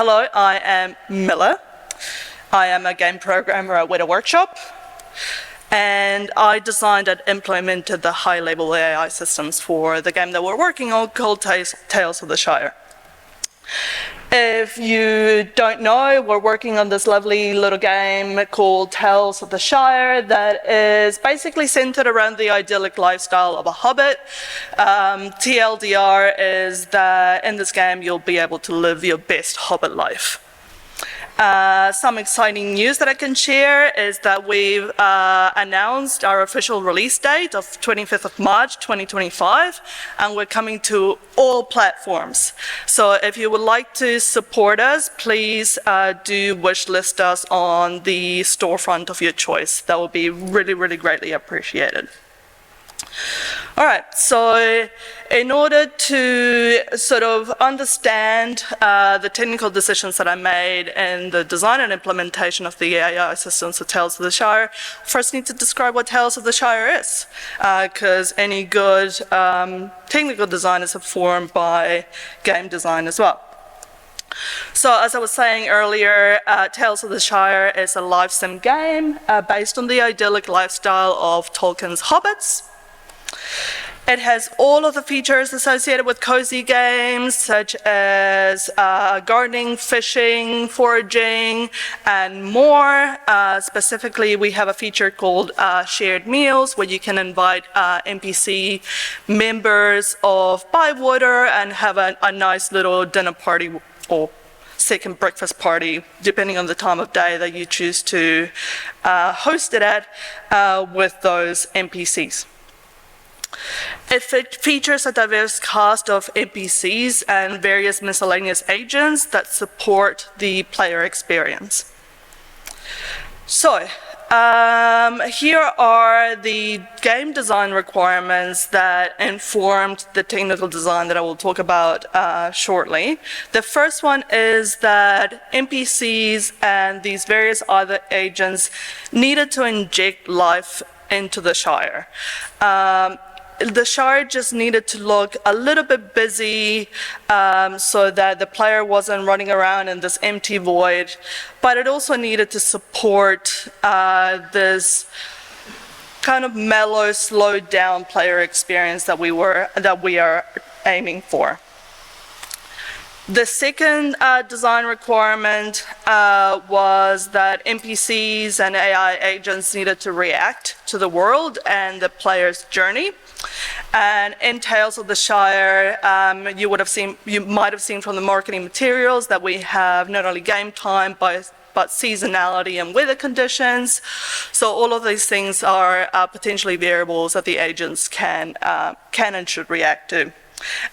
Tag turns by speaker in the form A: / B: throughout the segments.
A: Hello, I am Mila. I am a game programmer at Weta Workshop, and I designed and implemented the high-level AI systems for the game that we're working on called Tales of the Shire. If you don't know, we're working on this lovely little game called Tales of the Shire that is basically centered around the idyllic lifestyle of a hobbit. TLDR is that in this game you'll be able to live your best hobbit life. Some exciting news that I can share is that we've announced our official release date of 25th of March 2025, and we're coming to all platforms. So if you would like to support us, please do wishlist us on the storefront of your choice. That would be really, really greatly appreciated. All right, so in order to sort of understand the technical decisions that I made in the design and implementation of the AI systems of Tales of the Shire, first need to describe what Tales of the Shire is, because any good technical design is informed by game design as well. So as I was saying earlier, Tales of the Shire is a live sim game based on the idyllic lifestyle of Tolkien's hobbits. It has all of the features associated with cozy games, such as gardening, fishing, foraging, and more. Specifically, we have a feature called shared meals, where you can invite NPC members of Bywater and have a nice little dinner party or second breakfast party, depending on the time of day that you choose to host it at, with those NPCs. It features a diverse cast of NPCs and various miscellaneous agents that support the player experience. So, here are the game design requirements that informed the technical design that I will talk about shortly. The first one is that NPCs and these various other agents needed to inject life into the Shire. The Shire just needed to look a little bit busy so that the player wasn't running around in this empty void, but it also needed to support this kind of mellow, slowed down player experience that we are aiming for. The second design requirement was that NPCs and AI agents needed to react to the world and the player's journey. And in Tales of the Shire, you might have seen from the marketing materials that we have not only game time, but seasonality and weather conditions. So all of these things are potentially variables that the agents can and should react to.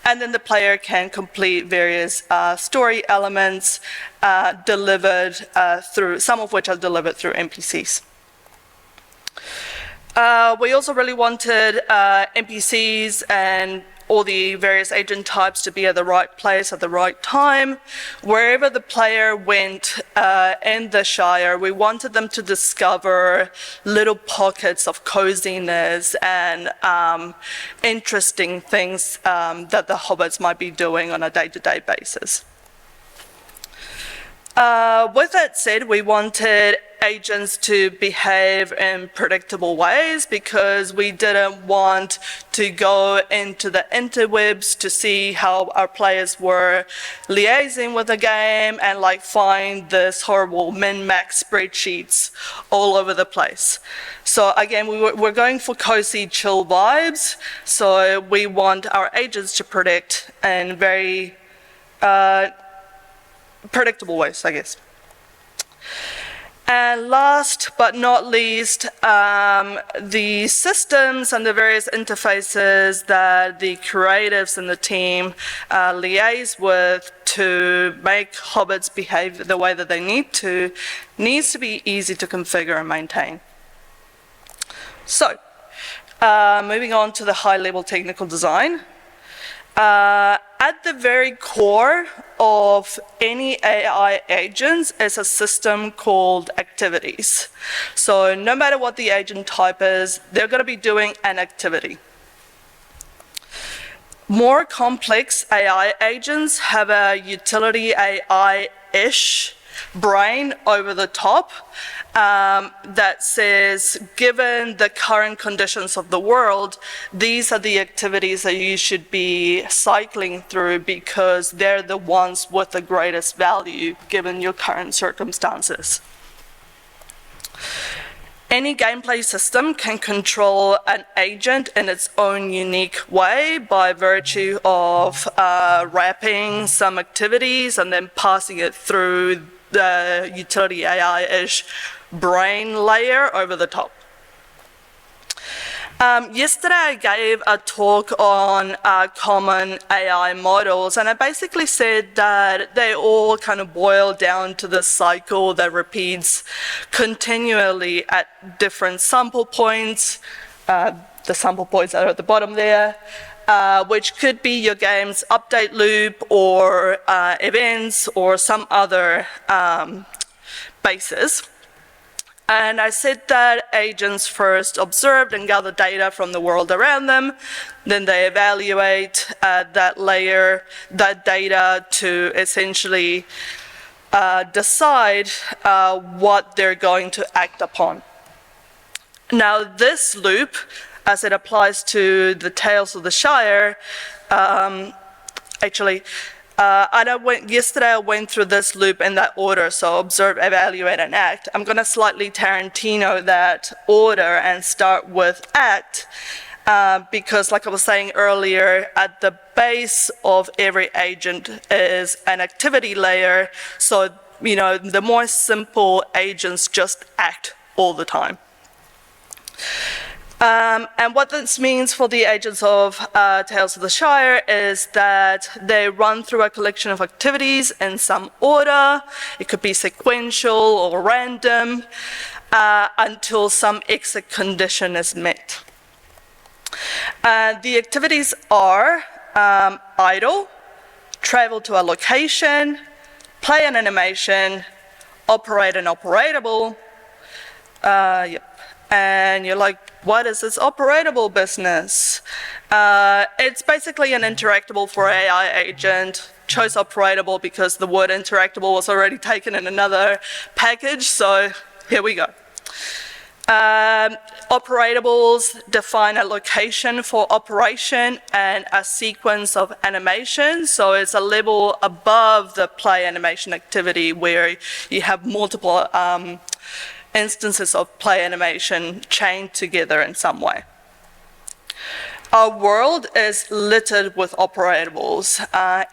A: And then the player can complete various story elements delivered through, some of which are delivered through NPCs. We also really wanted NPCs and all the various agent types to be at the right place at the right time. Wherever the player went in the Shire, we wanted them to discover little pockets of coziness and interesting things that the hobbits might be doing on a day-to-day basis. With that said, we wanted agents to behave in predictable ways because we didn't want to go into the interwebs to see how our players were liaising with the game and find this horrible min-max spreadsheets all over the place. So again, we're going for cozy, chill vibes. So we want our agents to predict in very predictable ways, I guess. And last but not least, the systems and the various interfaces that the creatives and the team liaise with to make hobbits behave the way that they needs to be easy to configure and maintain. So, moving on to the high-level technical design. At the very core of any AI agents is a system called activities. So no matter what the agent type is, they're going to be doing an activity. More complex AI agents have a utility AI AI-ish brain over the top that says, given the current conditions of the world, these are the activities that you should be cycling through because they're the ones with the greatest value given your current circumstances. Any gameplay system can control an agent in its own unique way by virtue of wrapping some activities and then passing it through the utility AI-ish brain layer over the top. Yesterday I gave a talk on common AI models, and I basically said that they all kind of boil down to the cycle that repeats continually at different sample points. The sample points are at the bottom there, which could be your game's update loop or events or some other basis. And I said that agents first observed and gather data from the world around them, then they evaluate that layer, that data to essentially decide what they're going to act upon. Now this loop, as it applies to the Tales of the Shire, yesterday I went through this loop in that order, so observe, evaluate, and act. I'm going to slightly Tarantino that order and start with act, because like I was saying earlier, at the base of every agent is an activity layer, so the more simple agents just act all the time. And what this means for the agents of Tales of the Shire is that they run through a collection of activities in some order. It could be sequential or random until some exit condition is met. The activities are idle, travel to a location, play an animation, operate an operatable. And you're like, what is this operatable business? It's basically an interactable for AI agent. Chose operatable because the word interactable was already taken in another package, so here we go. Operatables define a location for operation and a sequence of animation, so it's a level above the play animation activity where you have multiple instances of play animation chained together in some way. Our world is littered with operatables.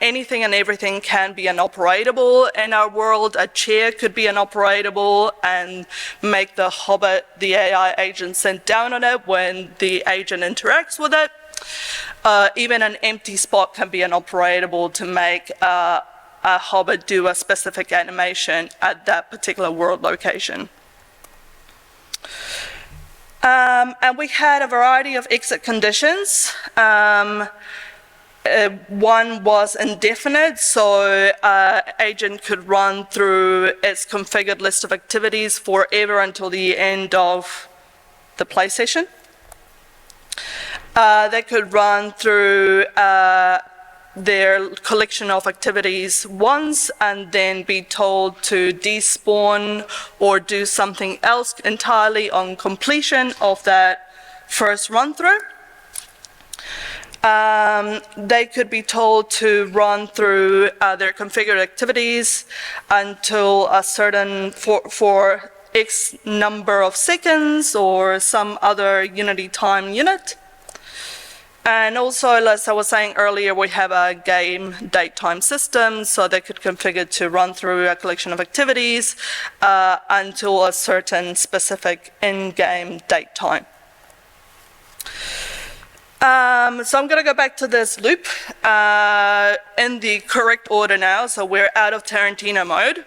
A: Anything and everything can be an operatable in our world. A chair could be an operatable and make the Hobbit, the AI agent, sent down on it when the agent interacts with it. Even an empty spot can be an operatable to make a Hobbit do a specific animation at that particular world location. And we had a variety of exit conditions. One was indefinite, so agent could run through its configured list of activities forever until the end of the play session. They could run through their collection of activities once and then be told to despawn or do something else entirely on completion of that first run through. They could be told to run through their configured activities until a certain, for X number of seconds or some other Unity time unit. And also, as I was saying earlier, we have a game date time system, so they could configure to run through a collection of activities until a certain specific in-game date time. So I'm going to go back to this loop in the correct order now, so we're out of Tarantino mode.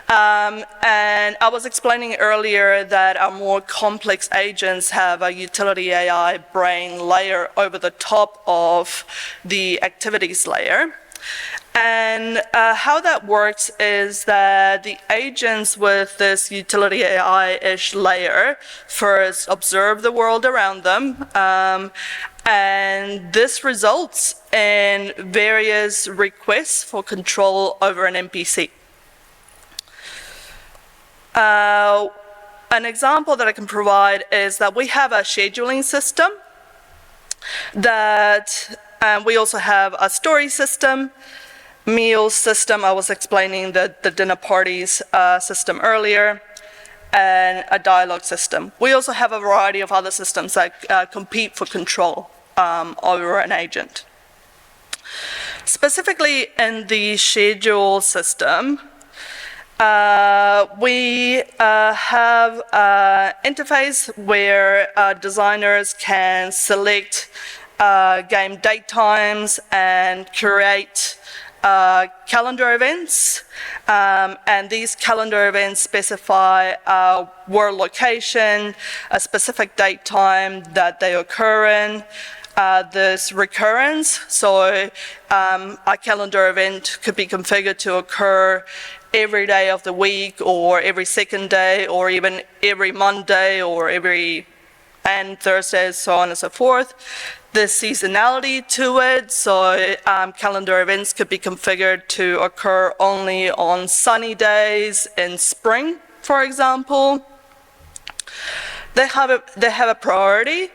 A: And I was explaining earlier that our more complex agents have a utility AI brain layer over the top of the activities layer. And how that works is that the agents with this utility AI-ish layer first observe the world around them, and this results in various requests for control over an NPC. An example that I can provide is that we have a scheduling system that we also have a story system, meal system. I was explaining the dinner parties system earlier, and a dialogue system. We also have a variety of other systems that compete for control over an agent. Specifically in the schedule system, we have an interface where designers can select game date times and curate calendar events, and these calendar events specify world location, a specific date time that they occur in, this recurrence. So a calendar event could be configured to occur every day of the week, or every second day, or even every Monday, or and Thursdays, so on and so forth. There's seasonality to it, so calendar events could be configured to occur only on sunny days in spring, for example. They have a priority,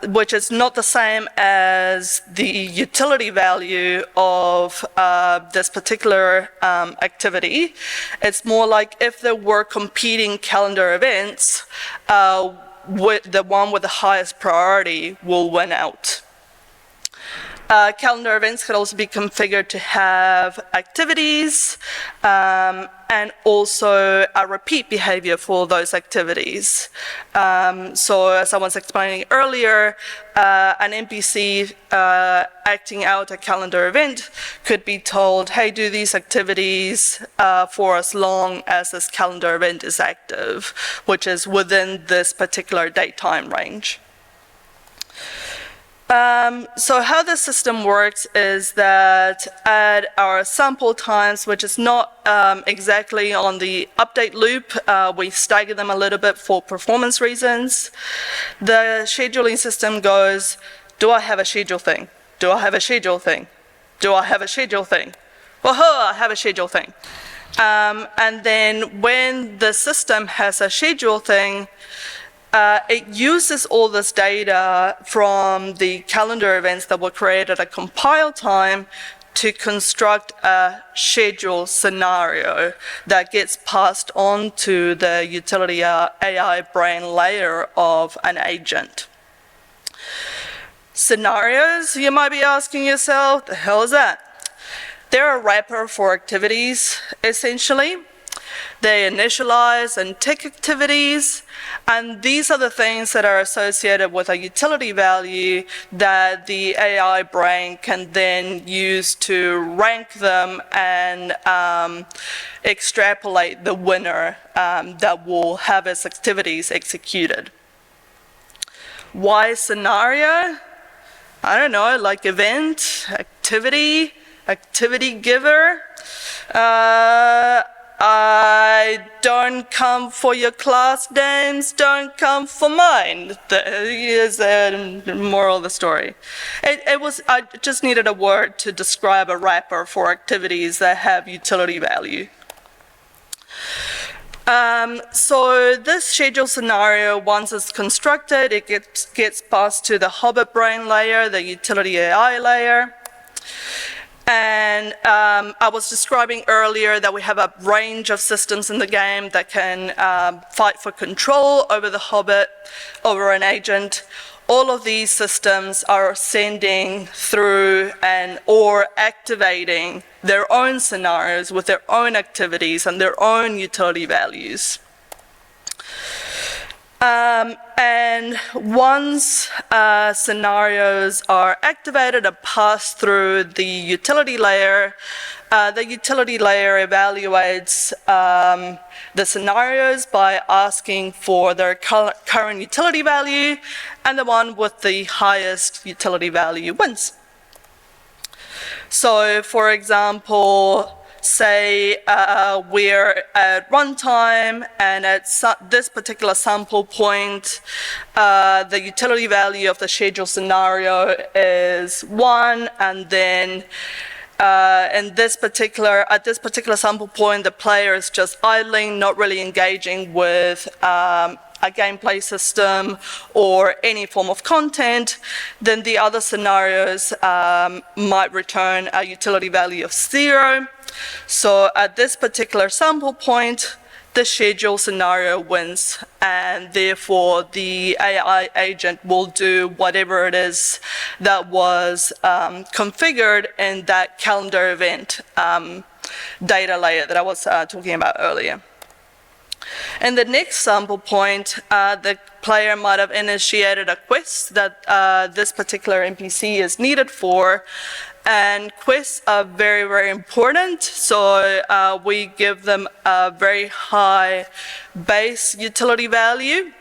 A: which is not the same as the utility value of this particular activity. It's more like if there were competing calendar events, the one with the highest priority will win out. Calendar events could also be configured to have activities and also a repeat behavior for those activities. So as I was explaining earlier, an NPC acting out a calendar event could be told, hey, do these activities for as long as this calendar event is active, which is within this particular date time range. So how the system works is that at our sample times, which is not exactly on the update loop, we stagger them a little bit for performance reasons. The scheduling system goes, do I have a schedule thing? Do I have a schedule thing? Do I have a schedule thing? Whoa, I have a schedule thing. And then when the system has a schedule thing, it uses all this data from the calendar events that were created at compile time to construct a schedule scenario that gets passed on to the utility AI brain layer of an agent. Scenarios, you might be asking yourself, the hell is that? They're a wrapper for activities, essentially. They initialize and tick activities, and these are the things that are associated with a utility value that the AI brain can then use to rank them and extrapolate the winner that will have its activities executed. Why scenario? I don't know, like event, activity, activity giver. I don't come for your class names, don't come for mine. Is the moral of the story. I just needed a word to describe a wrapper for activities that have utility value. So this schedule scenario, once it's constructed, it gets passed to the Hobbit brain layer, the utility AI layer. And I was describing earlier that we have a range of systems in the game that can fight for control over the Hobbit, over an agent. All of these systems are sending through or activating their own scenarios with their own activities and their own utility values. And once scenarios are activated and passed through the utility layer evaluates the scenarios by asking for their current utility value, and the one with the highest utility value wins. So, for example, say we're at runtime, and at this particular sample point, the utility value of the schedule scenario is 1, and then at this particular sample point, the player is just idling, not really engaging with a gameplay system or any form of content, then the other scenarios might return a utility value of 0. So at this particular sample point, the schedule scenario wins, and therefore the AI agent will do whatever it is that was configured in that calendar event data layer that I was talking about earlier. In the next sample point, the player might have initiated a quest that this particular NPC is needed for, and quests are very, very important, so we give them a very high base utility value.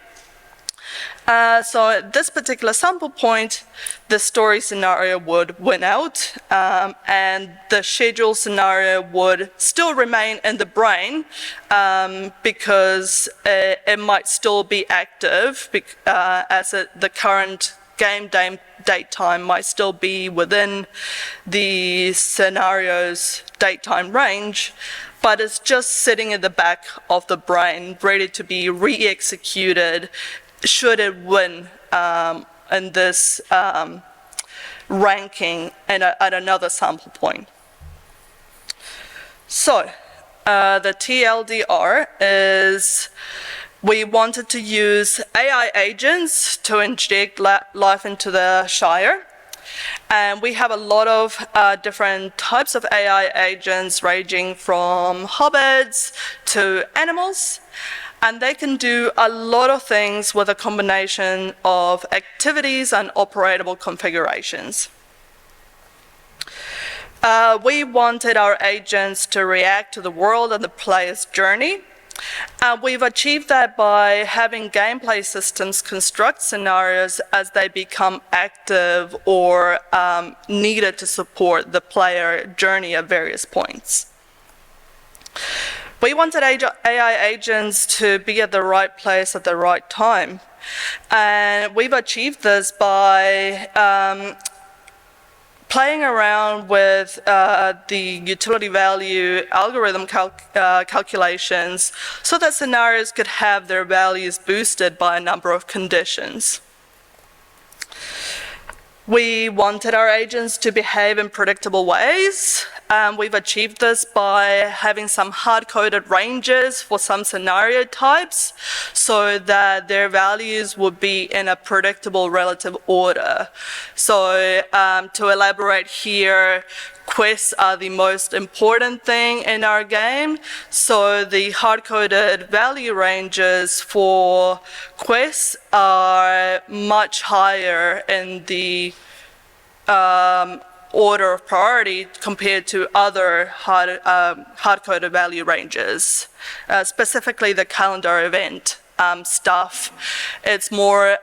A: So at this particular sample point, the story scenario would win out, and the schedule scenario would still remain in the brain because it might still be active as the current game date time might still be within the scenario's date time range, but it's just sitting in the back of the brain, ready to be re-executed should it win in this ranking at another sample point. So the TLDR is we wanted to use AI agents to inject life into the Shire. And we have a lot of different types of AI agents, ranging from hobbits to animals. And they can do a lot of things with a combination of activities and operatable configurations. We wanted our agents to react to the world and the player's journey. We've achieved that by having gameplay systems construct scenarios as they become active or needed to support the player journey at various points. We wanted AI agents to be at the right place at the right time. And we've achieved this by playing around with the utility value algorithm calculations so that scenarios could have their values boosted by a number of conditions. We wanted our agents to behave in predictable ways. We've achieved this by having some hard-coded ranges for some scenario types so that their values would be in a predictable relative order. So to elaborate here, quests are the most important thing in our game. So the hard-coded value ranges for quests are much higher in the order of priority compared to other hard-coded value ranges, specifically the calendar event stuff. It's more,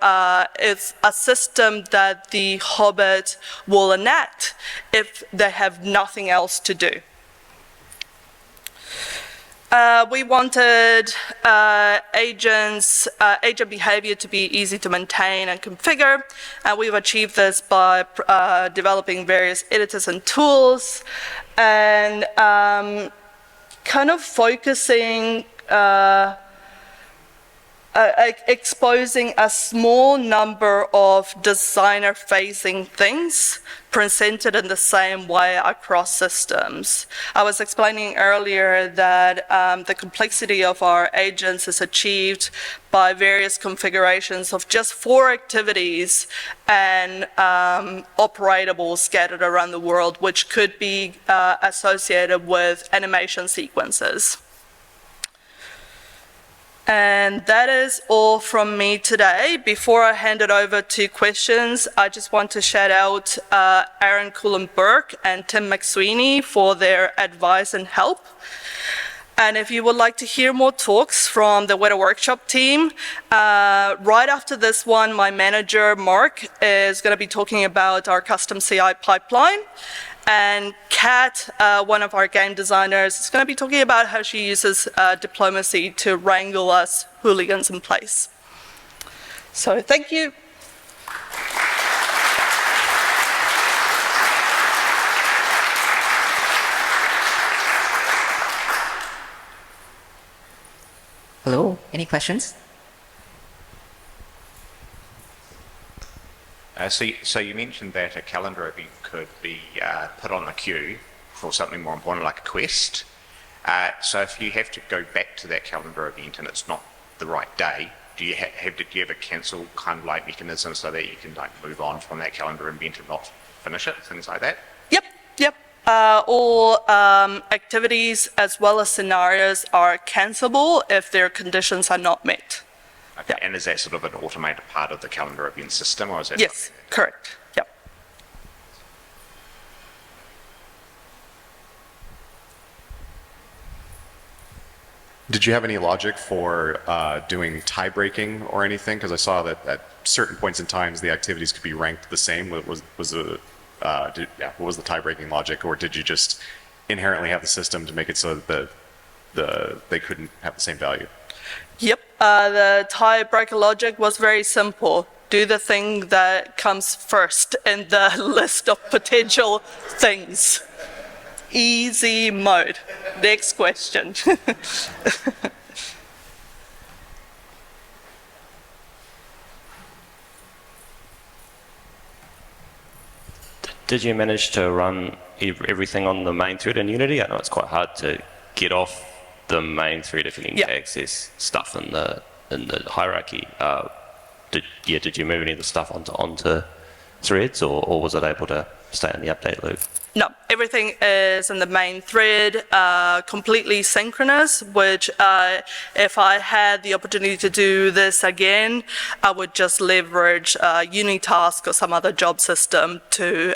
A: it's a system that the Hobbit will enact if they have nothing else to do. We wanted agent behavior to be easy to maintain and configure, and we've achieved this by developing various editors and tools, and kind of focusing exposing a small number of designer-facing things presented in the same way across systems. I was explaining earlier that the complexity of our agents is achieved by various configurations of just 4 activities and operatables scattered around the world, which could be associated with animation sequences. And that is all from me today. Before I hand it over to questions, I just want to shout out Aaron Cullen-Burke and Tim McSweeney for their advice and help. And if you would like to hear more talks from the Weta Workshop team, right after this one, my manager, Mark, is going to be talking about our custom CI pipeline. And Kat, one of our game designers, is going to be talking about how she uses diplomacy to wrangle us hooligans in place. So thank you.
B: Hello, any questions?
C: So you mentioned that a calendar event could be put on the queue for something more important like a quest. So if you have to go back to that calendar event and it's not the right day, do you have a cancel kind of like mechanism so that you can like move on from that calendar event and not finish it, things like that?
A: Yep. All activities as well as scenarios are cancelable if their conditions are not met.
C: Okay. Yeah. And is that sort of an automated part of the calendar event system, or is that?
A: Yes, correct. Yep.
D: Did you have any logic for doing tie breaking or anything? Because I saw that at certain points in times the activities could be ranked the same. What was the tie breaking logic, or did you just inherently have the system to make it so that they couldn't have the same value?
A: Yep. The tiebreaker logic was very simple. Do the thing that comes first in the list of potential things. Easy mode. Next question.
E: Did you manage to run everything on the main thread in Unity? I know it's quite hard to get off the main thread if you can access stuff in the hierarchy. Did you move any of the stuff onto threads, or was it able to stay in the update loop?
A: No, everything is in the main thread, completely synchronous, which if I had the opportunity to do this again, I would just leverage Unitask or some other job system to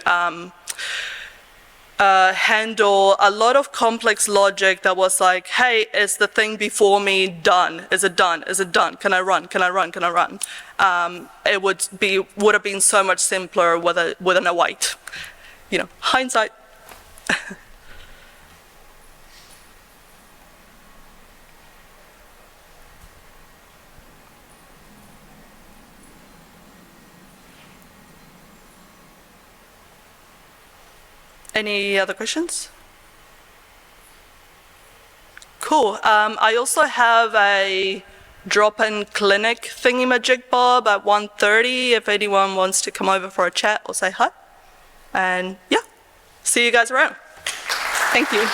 A: handle a lot of complex logic that was like, hey, is the thing before me done? Is it done? Is it done? Can I run? Can I run? Can I run? It would have been so much simpler within a wait. You know, hindsight. Any other questions? Cool. I also have a drop-in clinic thingy-majig-bob at 1:30 if anyone wants to come over for a chat or say hi. And yeah, see you guys around. Thank you.